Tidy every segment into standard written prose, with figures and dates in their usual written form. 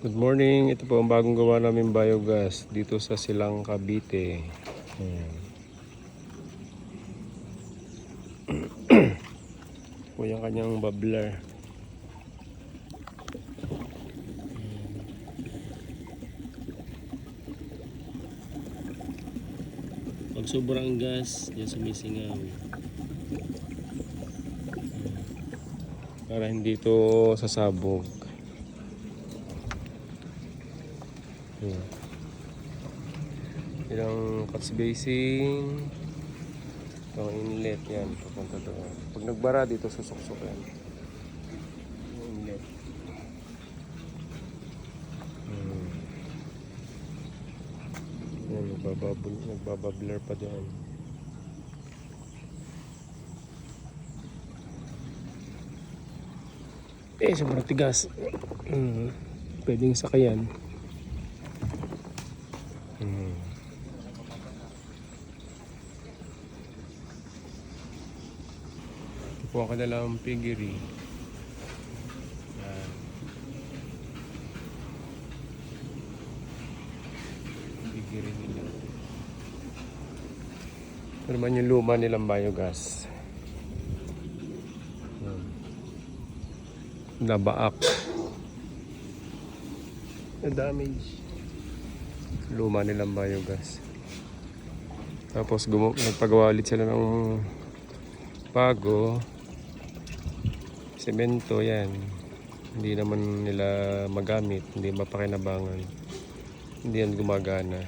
Good morning, ito po ang bagong gawa namin biogas dito sa Silang Cavite. Ayan. Po yung kanyang bubbler. Pag sobrang gas, diyan sumisingaw. Para hindi ito sasabog. Ayan. Ilang catch basin. Itong inlet yan, papunta doon. Pag nagbara dito, susuksok yan. Yung inlet. Yan, nagbababler pa doon. Sobrang tigas. Pwedeng sakayan. Ito po ang kanilang piggery. Yan. Piggery nila. Ito naman yung luma nilang biogas. Nabaak. Na-damage. Luma nilang biogas. Tapos nagpagawa ulit sila ng bago. Semento yan. Hindi naman nila magamit. Hindi mapakinabangan. Hindi yan gumagana.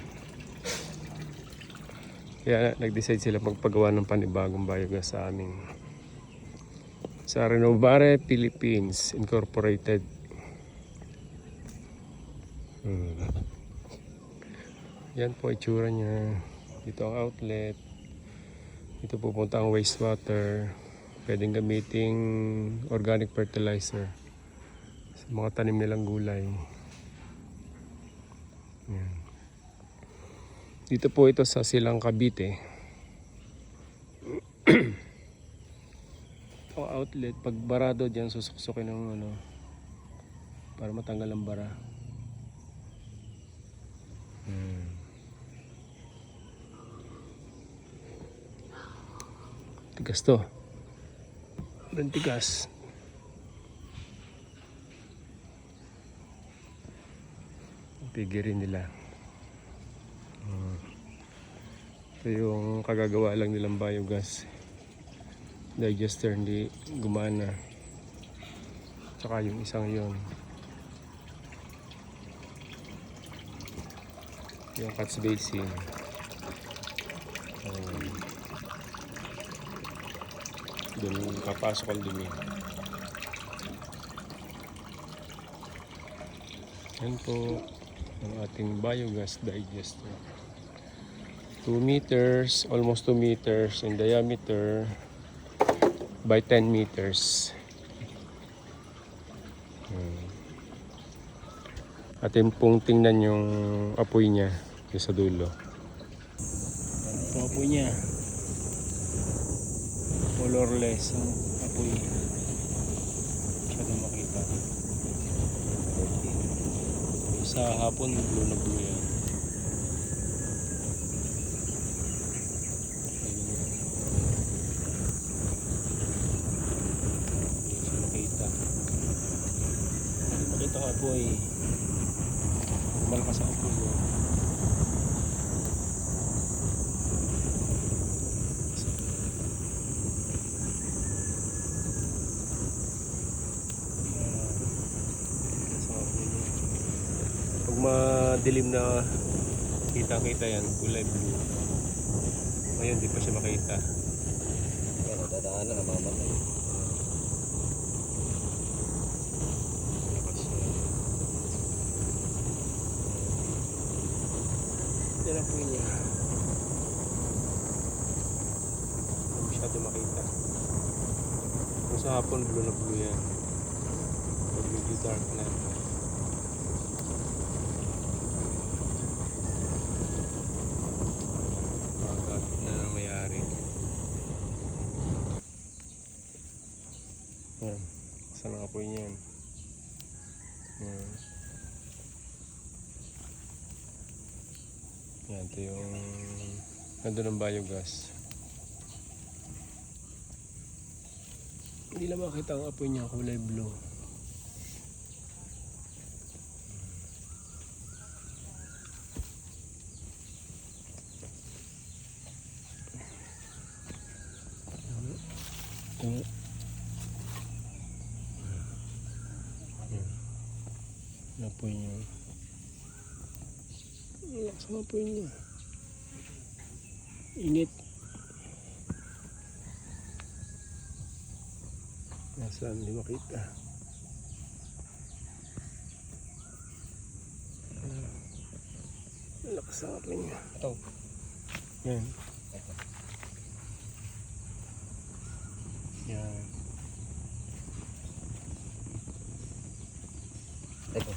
Kaya nag-decide sila magpagawa ng panibagong biogas sa amin. Sa Renovare Philippines Incorporated. Yan po itsura niya. Dito ang outlet. Dito pupunta ang wastewater. Pwedeng gamiting organic fertilizer sa mga tanim nilang gulay. Yan. Dito po ito sa Silang Cavite. Ang outlet, pag barado dyan, susuksukin ng para matanggal ang bara. Tigas to. Dan tigas. Pigirin nila. Ito yung kagagawa lang nilang biogas. Digester hindi gumana. Tsaka yung isang yon. Yung catch basin. Doon kapasok ang dumi. Yan po ang ating biogas digester. 2 meters, almost 2 meters in diameter by 10 meters. Atin pong tingnan yung apoy niya sa dulo. Ito apoy niya. Colorless ang apoy. Masyadong makita. Sa hapon blue na blue yan. Makita ko apoy. Malakas ang apoy yun. Pag madilim na kita yan, kulay blue. Ngayon di pa siya makita. Yan, dadaan na namamatay. Yan ang puwi niya. Hindi masyado makita. Kung sa hapon blue na blue yan. Pag medyo dark na. Magagapit na ng may-ari. Yan. Saan ang apoy niyan? Yan. Yan, ito yung nandun ang biogas. Hindi na makita ang apoy niya, kulay blue. Yan. Yan. Apoy niya. Lakas ang apoy niya. Init. Nasaan? Hindi makita. Lakas ang apoy niya. Ito. Yan. Yan. Ito.